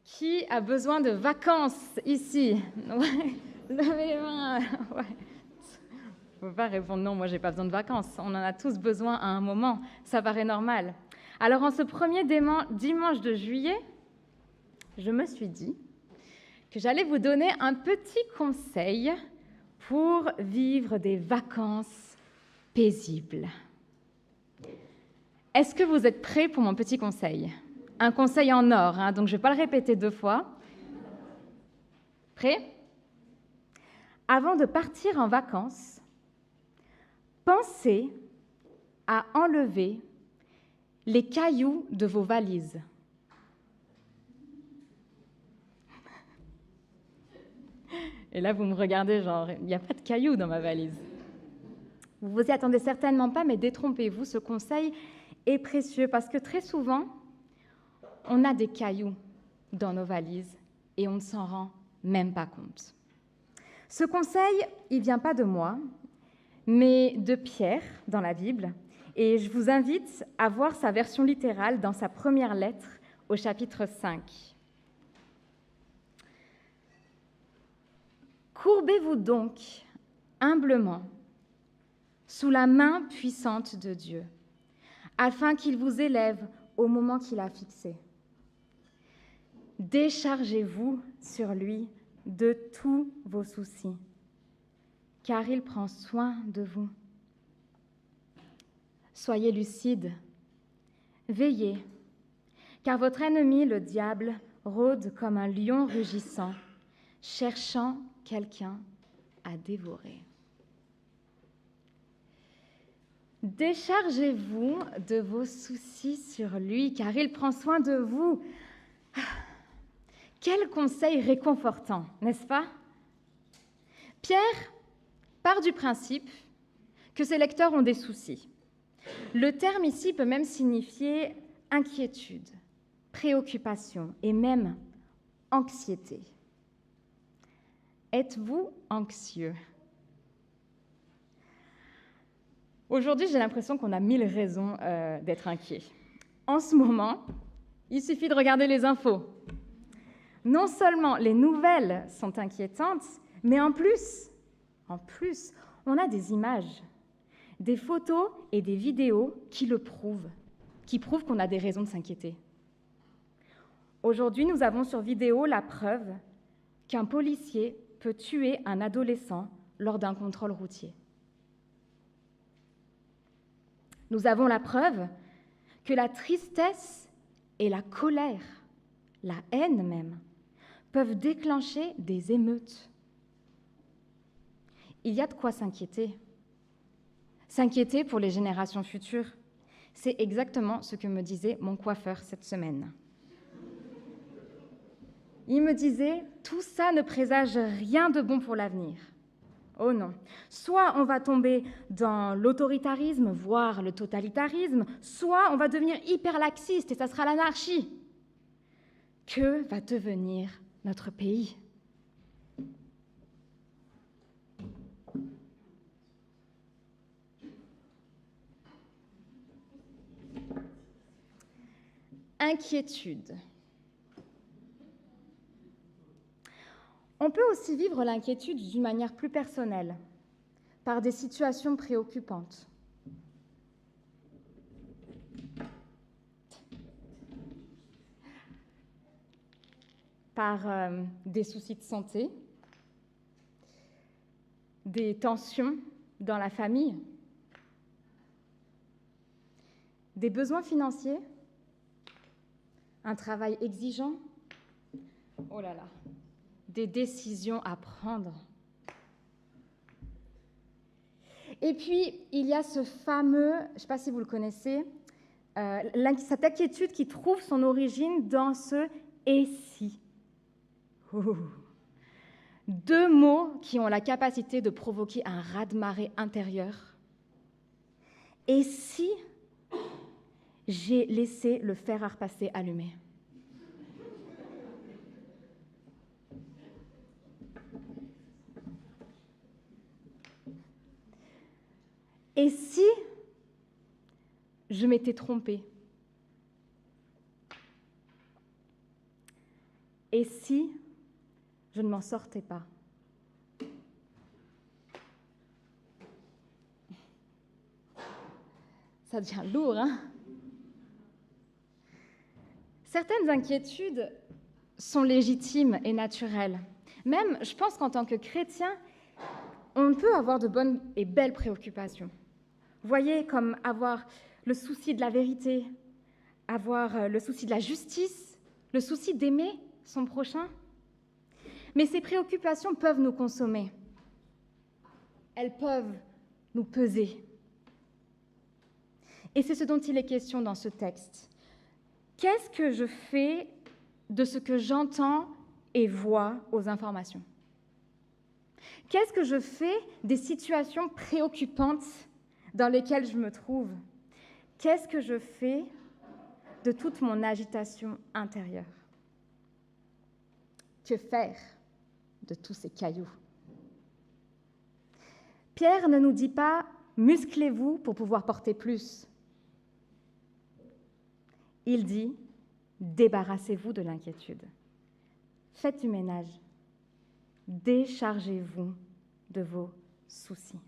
Qui a besoin de vacances ici? Ouais. Levez les mains. Ouais. Faut pas répondre non, moi j'ai pas besoin de vacances. On en a tous besoin à un moment, ça paraît normal. Alors en ce premier dimanche de juillet, je me suis dit que j'allais vous donner un petit conseil pour vivre des vacances paisibles. Est-ce que vous êtes prêts pour mon petit conseil? Un conseil en or, hein, donc je ne vais pas le répéter 2 fois. Prêts? Avant de partir en vacances, pensez à enlever les cailloux de vos valises. Et là, vous me regardez genre, il n'y a pas de cailloux dans ma valise. Vous vous y attendez certainement pas, mais détrompez-vous, ce conseil est précieux parce que très souvent, on a des cailloux dans nos valises et on ne s'en rend même pas compte. Ce conseil, il ne vient pas de moi, mais de Pierre dans la Bible, et je vous invite à voir sa version littérale dans sa première lettre au chapitre 5. Courbez-vous donc humblement sous la main puissante de Dieu, afin qu'il vous élève au moment qu'il a fixé. Déchargez-vous sur lui de tous vos soucis, car il prend soin de vous. Soyez lucides, veillez, car votre ennemi, le diable, rôde comme un lion rugissant, cherchant quelqu'un à dévorer. Déchargez-vous de vos soucis sur lui, car il prend soin de vous. Quel conseil réconfortant, n'est-ce pas? Pierre part du principe que ses lecteurs ont des soucis. Le terme ici peut même signifier inquiétude, préoccupation et même anxiété. Êtes-vous anxieux? Aujourd'hui, j'ai l'impression qu'on a 1000 raisons d'être inquiet. En ce moment, il suffit de regarder les infos. Non seulement les nouvelles sont inquiétantes, mais en plus, on a des images, des photos et des vidéos qui le prouvent, qui prouvent qu'on a des raisons de s'inquiéter. Aujourd'hui, nous avons sur vidéo la preuve qu'un policier peut tuer un adolescent lors d'un contrôle routier. Nous avons la preuve que la tristesse et la colère, la haine même, peuvent déclencher des émeutes. Il y a de quoi s'inquiéter. S'inquiéter pour les générations futures. C'est exactement ce que me disait mon coiffeur cette semaine. Il me disait « Tout ça ne présage rien de bon pour l'avenir. » Oh non. Soit on va tomber dans l'autoritarisme, voire le totalitarisme, soit on va devenir hyper laxiste et ça sera l'anarchie. Que va devenir notre pays? Inquiétude. On peut aussi vivre l'inquiétude d'une manière plus personnelle, par des situations préoccupantes. Par des soucis de santé, des tensions dans la famille, des besoins financiers, un travail exigeant, oh là là, des décisions à prendre. Et puis, il y a ce fameux, je ne sais pas si vous le connaissez, cette inquiétude qui trouve son origine dans ce « et si ». Deux mots qui ont la capacité de provoquer un raz-de-marée intérieur. Et si j'ai laissé le fer à repasser allumé? Et si je m'étais trompée? Et si je ne m'en sortais pas? Ça devient lourd, hein? Certaines inquiétudes sont légitimes et naturelles. Même, je pense qu'en tant que chrétien, on peut avoir de bonnes et belles préoccupations. Vous voyez, comme avoir le souci de la vérité, avoir le souci de la justice, le souci d'aimer son prochain. Mais ces préoccupations peuvent nous consommer. Elles peuvent nous peser. Et c'est ce dont il est question dans ce texte. Qu'est-ce que je fais de ce que j'entends et vois aux informations? Qu'est-ce que je fais des situations préoccupantes dans lesquelles je me trouve? Qu'est-ce que je fais de toute mon agitation intérieure? Que faire de tous ces cailloux? Pierre ne nous dit pas « musclez-vous pour pouvoir porter plus ». Il dit « débarrassez-vous de l'inquiétude. Faites du ménage. Déchargez-vous de vos soucis. »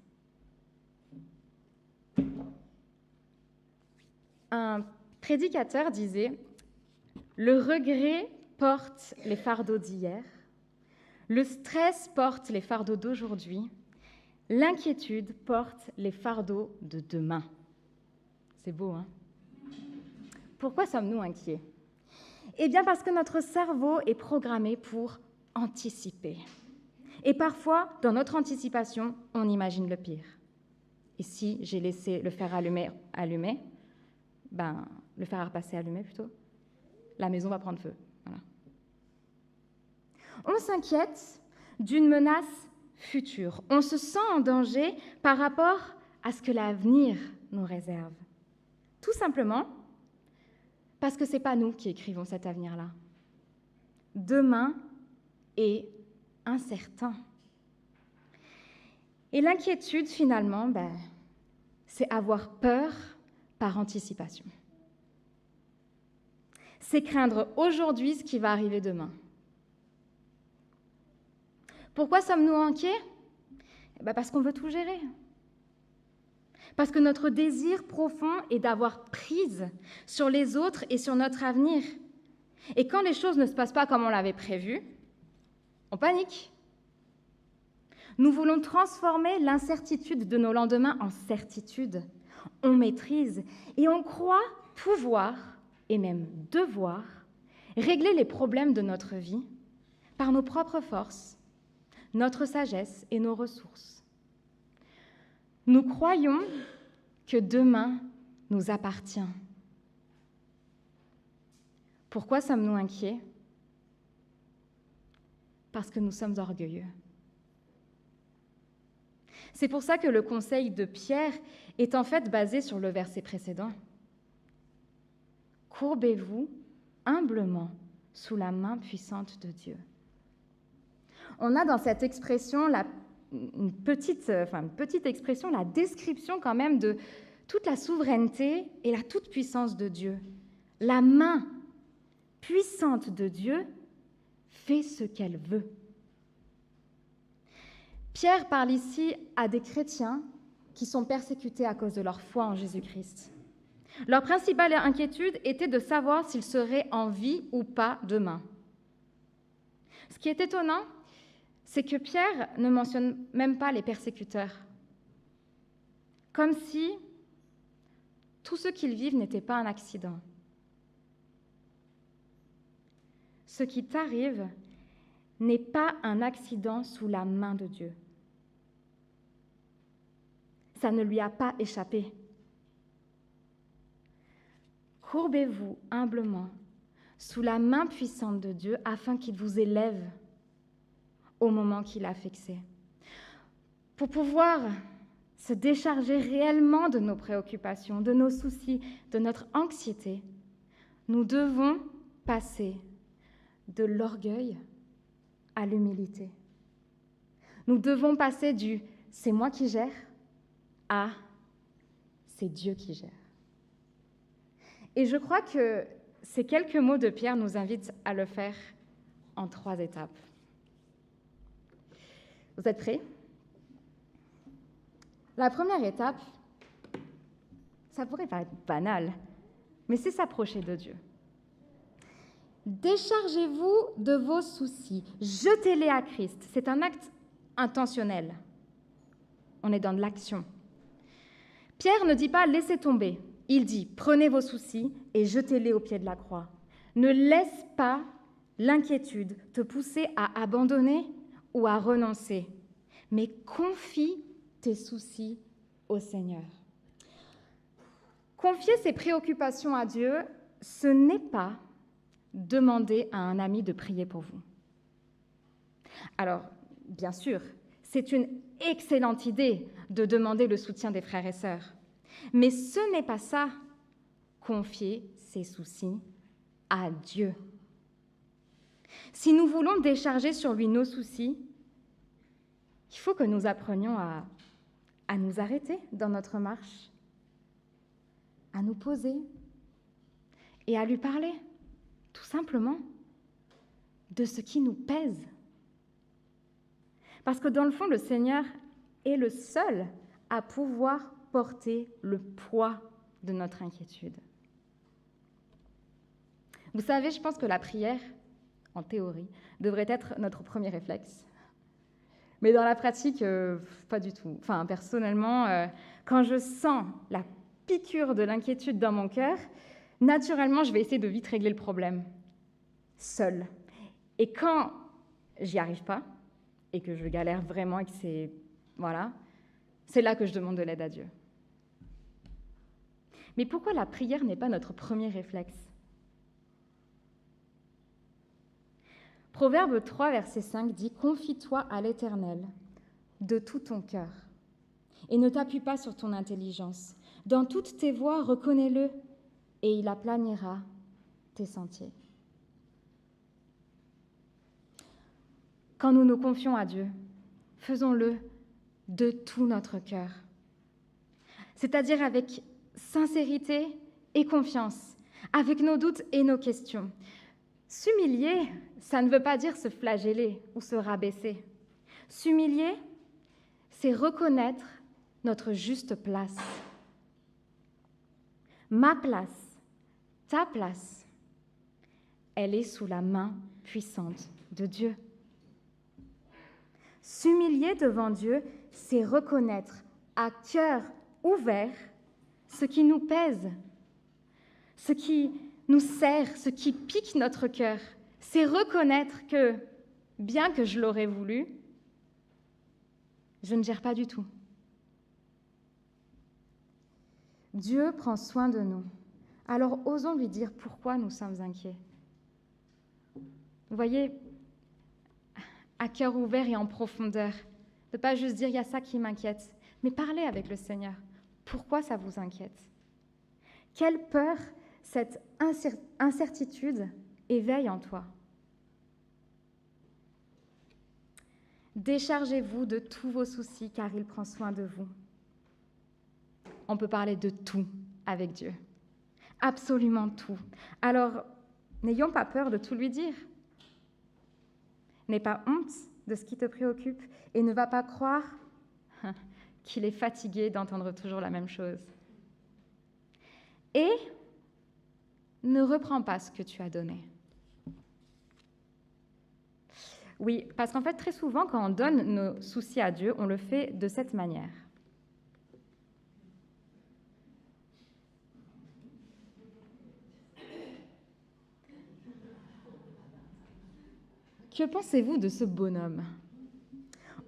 Un prédicateur disait « Le regret porte les fardeaux d'hier, le stress porte les fardeaux d'aujourd'hui, l'inquiétude porte les fardeaux de demain. » C'est beau, hein? Pourquoi sommes-nous inquiets? Eh bien parce que notre cerveau est programmé pour anticiper. Et parfois, dans notre anticipation, on imagine le pire. Et si j'ai laissé le fer allumé, le fer à repasser allumé plutôt, la maison va prendre feu. Voilà. On s'inquiète d'une menace future. On se sent en danger par rapport à ce que l'avenir nous réserve. Tout simplement parce que ce n'est pas nous qui écrivons cet avenir-là. Demain est incertain. Et l'inquiétude, finalement, c'est avoir peur par anticipation. C'est craindre aujourd'hui ce qui va arriver demain. Pourquoi sommes-nous inquiets? Parce qu'on veut tout gérer. Parce que notre désir profond est d'avoir prise sur les autres et sur notre avenir. Et quand les choses ne se passent pas comme on l'avait prévu, on panique. Nous voulons transformer l'incertitude de nos lendemains en certitude. On maîtrise et on croit pouvoir, et même devoir, régler les problèmes de notre vie par nos propres forces, notre sagesse et nos ressources. Nous croyons que demain nous appartient. Pourquoi sommes-nous inquiets? Parce que nous sommes orgueilleux. C'est pour ça que le conseil de Pierre est en fait basé sur le verset précédent. Courbez-vous humblement sous la main puissante de Dieu. On a dans cette expression une petite expression, la description quand même de toute la souveraineté et la toute-puissance de Dieu. La main puissante de Dieu fait ce qu'elle veut. Pierre parle ici à des chrétiens qui sont persécutés à cause de leur foi en Jésus-Christ. Leur principale inquiétude était de savoir s'ils seraient en vie ou pas demain. Ce qui est étonnant, c'est que Pierre ne mentionne même pas les persécuteurs, comme si tout ce qu'ils vivent n'était pas un accident. Ce qui t'arrive n'est pas un accident sous la main de Dieu. Ça ne lui a pas échappé. Courbez-vous humblement sous la main puissante de Dieu afin qu'il vous élève au moment qu'il a fixé. Pour pouvoir se décharger réellement de nos préoccupations, de nos soucis, de notre anxiété, nous devons passer de l'orgueil à l'humilité. Nous devons passer du « c'est moi qui gère » à « c'est Dieu qui gère ». Et je crois que ces quelques mots de Pierre nous invitent à le faire en 3 étapes. Vous êtes prêts? La première étape, ça pourrait paraître banal, mais c'est s'approcher de Dieu. Déchargez-vous de vos soucis, jetez-les à Christ. C'est un acte intentionnel. On est dans de l'action. Pierre ne dit pas « laissez tomber ». Il dit « prenez vos soucis et jetez-les au pied de la croix ». Ne laisse pas l'inquiétude te pousser à abandonner ou à renoncer, mais confie tes soucis au Seigneur. Confier ses préoccupations à Dieu, ce n'est pas demander à un ami de prier pour vous. Alors, bien sûr, c'est une excellente idée de demander le soutien des frères et sœurs, mais ce n'est pas ça, confier ses soucis à Dieu. Si nous voulons décharger sur lui nos soucis, il faut que nous apprenions à nous arrêter dans notre marche, à nous poser et à lui parler, tout simplement, de ce qui nous pèse. Parce que dans le fond, le Seigneur est le seul à pouvoir porter le poids de notre inquiétude. Vous savez, je pense que la prière, en théorie, devrait être notre premier réflexe. Mais dans la pratique, pas du tout. Enfin, personnellement, quand je sens la piqûre de l'inquiétude dans mon cœur, naturellement, je vais essayer de vite régler le problème, seule. Et quand j'y arrive pas, et que je galère vraiment, et que c'est là que je demande de l'aide à Dieu. Mais pourquoi la prière n'est pas notre premier réflexe? Proverbe 3, verset 5 dit « Confie-toi à l'Éternel de tout ton cœur et ne t'appuie pas sur ton intelligence. Dans toutes tes voies, reconnais-le et il aplanira tes sentiers. » Quand nous nous confions à Dieu, faisons-le de tout notre cœur, c'est-à-dire avec sincérité et confiance, avec nos doutes et nos questions. S'humilier, ça ne veut pas dire se flageller ou se rabaisser. S'humilier, c'est reconnaître notre juste place. Ma place, ta place, elle est sous la main puissante de Dieu. S'humilier devant Dieu, c'est reconnaître à cœur ouvert ce qui nous pèse, ce qui nous serre, ce qui pique notre cœur. C'est reconnaître que, bien que je l'aurais voulu, je ne gère pas du tout. Dieu prend soin de nous. Alors osons lui dire pourquoi nous sommes inquiets. Vous voyez, à cœur ouvert et en profondeur, ne pas juste dire « il y a ça qui m'inquiète », mais parler avec le Seigneur. Pourquoi ça vous inquiète? Quelle peur cette incertitude éveille en toi? Déchargez-vous de tous vos soucis, car il prend soin de vous. On peut parler de tout avec Dieu, absolument tout. Alors, n'ayons pas peur de tout lui dire. N'aie pas honte de ce qui te préoccupe et ne va pas croire qu'il est fatigué d'entendre toujours la même chose. Et ne reprends pas ce que tu as donné. Oui, parce qu'en fait, très souvent, quand on donne nos soucis à Dieu, on le fait de cette manière. Que pensez-vous de ce bonhomme?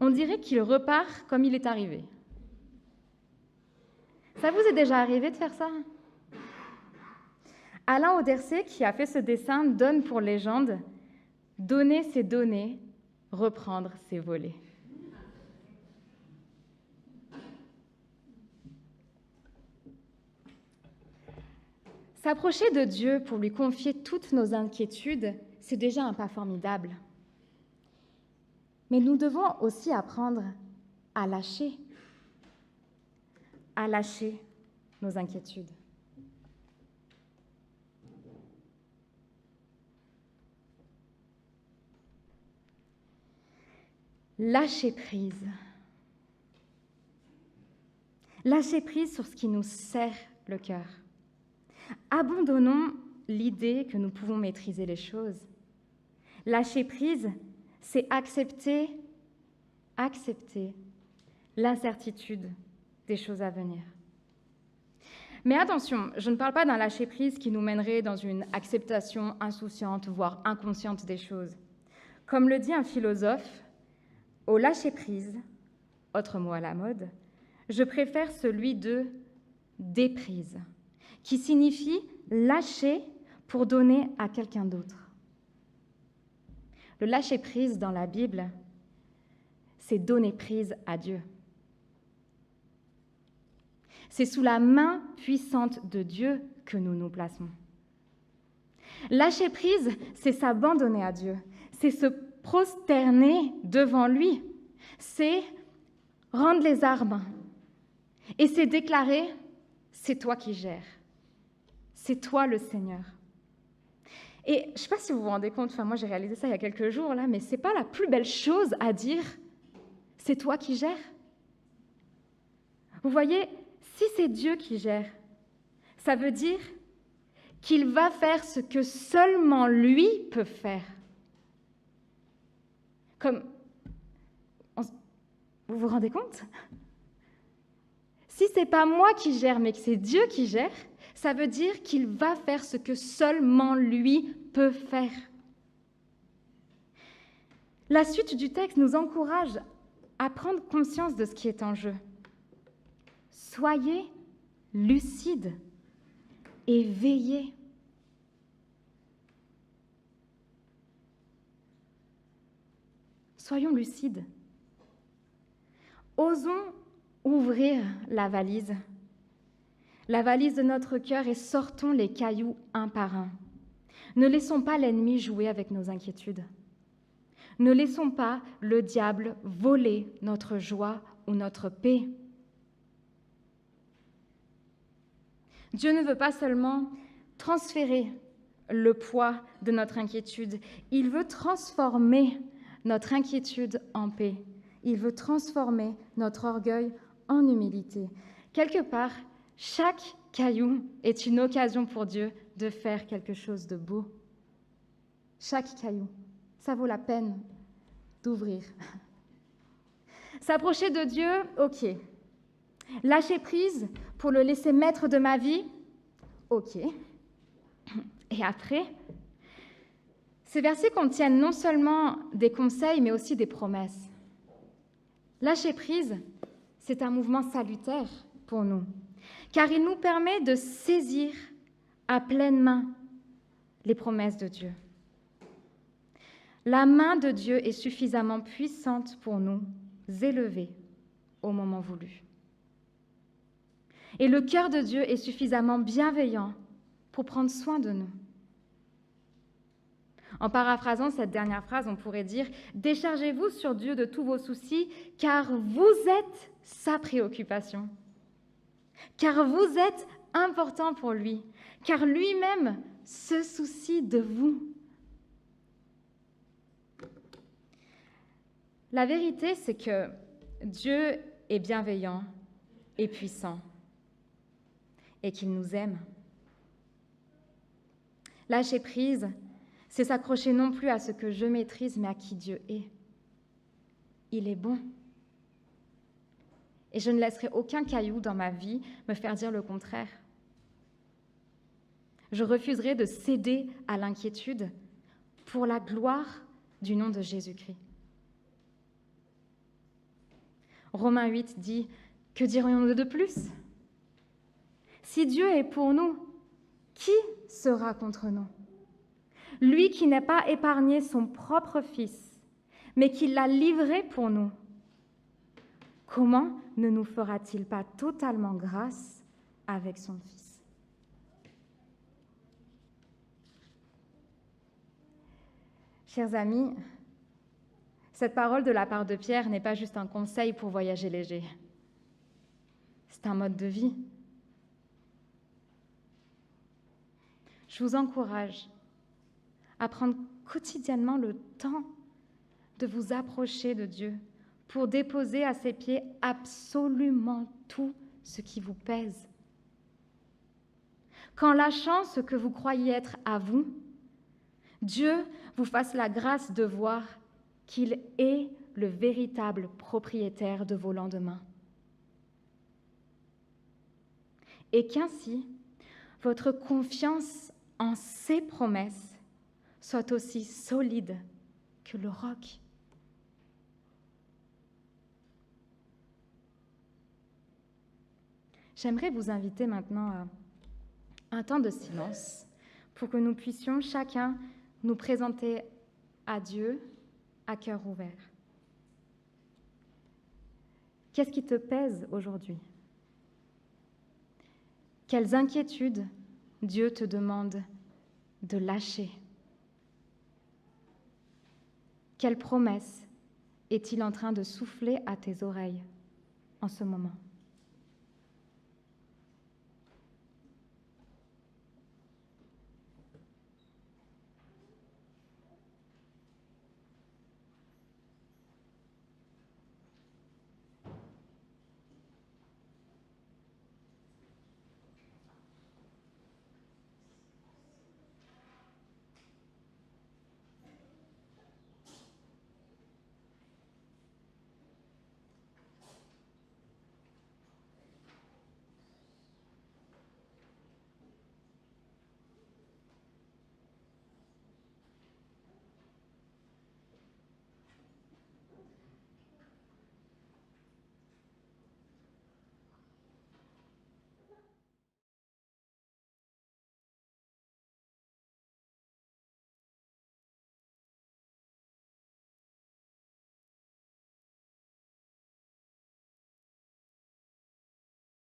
On dirait qu'il repart comme il est arrivé. Ça vous est déjà arrivé de faire ça? Alain Auderset, qui a fait ce dessin, donne pour légende « Donner, c'est donner, reprendre, c'est voler ». S'approcher de Dieu pour lui confier toutes nos inquiétudes, c'est déjà un pas formidable. Mais nous devons aussi apprendre à lâcher nos inquiétudes. Lâcher prise. Lâcher prise sur ce qui nous serre le cœur. Abandonnons l'idée que nous pouvons maîtriser les choses. Lâcher prise, c'est accepter l'incertitude des choses à venir. Mais attention, je ne parle pas d'un lâcher-prise qui nous mènerait dans une acceptation insouciante, voire inconsciente des choses. Comme le dit un philosophe, au lâcher-prise, autre mot à la mode, je préfère celui de déprise, qui signifie lâcher pour donner à quelqu'un d'autre. Le lâcher-prise dans la Bible, c'est donner prise à Dieu. C'est sous la main puissante de Dieu que nous nous plaçons. Lâcher prise, c'est s'abandonner à Dieu, c'est se prosterner devant lui, c'est rendre les armes et c'est déclarer « c'est toi qui gères, c'est toi le Seigneur ». Et je ne sais pas si vous vous rendez compte, moi j'ai réalisé ça il y a quelques jours, là, mais ce n'est pas la plus belle chose à dire « c'est toi qui gères ». Vous voyez, si c'est Dieu qui gère, ça veut dire qu'il va faire ce que seulement lui peut faire. Comme, vous vous rendez compte? Si ce n'est pas moi qui gère, mais que c'est Dieu qui gère, ça veut dire qu'il va faire ce que seulement lui peut faire. La suite du texte nous encourage à prendre conscience de ce qui est en jeu. Soyez lucides et veillez. Soyons lucides. Osons ouvrir la valise de notre cœur et sortons les cailloux un par un. Ne laissons pas l'ennemi jouer avec nos inquiétudes. Ne laissons pas le diable voler notre joie ou notre paix. Dieu ne veut pas seulement transférer le poids de notre inquiétude, il veut transformer notre inquiétude en paix. Il veut transformer notre orgueil en humilité. Quelque part, chaque caillou est une occasion pour Dieu de faire quelque chose de beau. Chaque caillou, ça vaut la peine d'ouvrir. S'approcher de Dieu, ok. Lâcher prise pour le laisser maître de ma vie, ok. Et après, ces versets contiennent non seulement des conseils, mais aussi des promesses. Lâcher prise, c'est un mouvement salutaire pour nous, car il nous permet de saisir à pleine main les promesses de Dieu. La main de Dieu est suffisamment puissante pour nous élever au moment voulu. Et le cœur de Dieu est suffisamment bienveillant pour prendre soin de nous. En paraphrasant cette dernière phrase, on pourrait dire « Déchargez-vous sur Dieu de tous vos soucis, car vous êtes sa préoccupation. Car vous êtes important pour lui, car lui-même se soucie de vous. » La vérité, c'est que Dieu est bienveillant et puissant et qu'il nous aime. Lâcher prise, c'est s'accrocher non plus à ce que je maîtrise, mais à qui Dieu est. Il est bon. Et je ne laisserai aucun caillou dans ma vie me faire dire le contraire. Je refuserai de céder à l'inquiétude pour la gloire du nom de Jésus-Christ. Romains 8 dit « Que dirions-nous de plus ? Si Dieu est pour nous, qui sera contre nous ? Lui qui n'a pas épargné son propre Fils, mais qui l'a livré pour nous, comment ne nous fera-t-il pas totalement grâce avec son Fils ?» Chers amis, cette parole de la part de Pierre n'est pas juste un conseil pour voyager léger. C'est un mode de vie. Je vous encourage à prendre quotidiennement le temps de vous approcher de Dieu pour déposer à ses pieds absolument tout ce qui vous pèse. Qu'en lâchant ce que vous croyez être à vous, Dieu vous fasse la grâce de voir qu'il est le véritable propriétaire de vos lendemains. Et qu'ainsi, votre confiance en ses promesses soit aussi solide que le roc. J'aimerais vous inviter maintenant à un temps de silence pour que nous puissions chacun nous présenter à Dieu à cœur ouvert. Qu'est-ce qui te pèse aujourd'hui? Quelles inquiétudes Dieu te demande de lâcher? Quelle promesse est-il en train de souffler à tes oreilles en ce moment?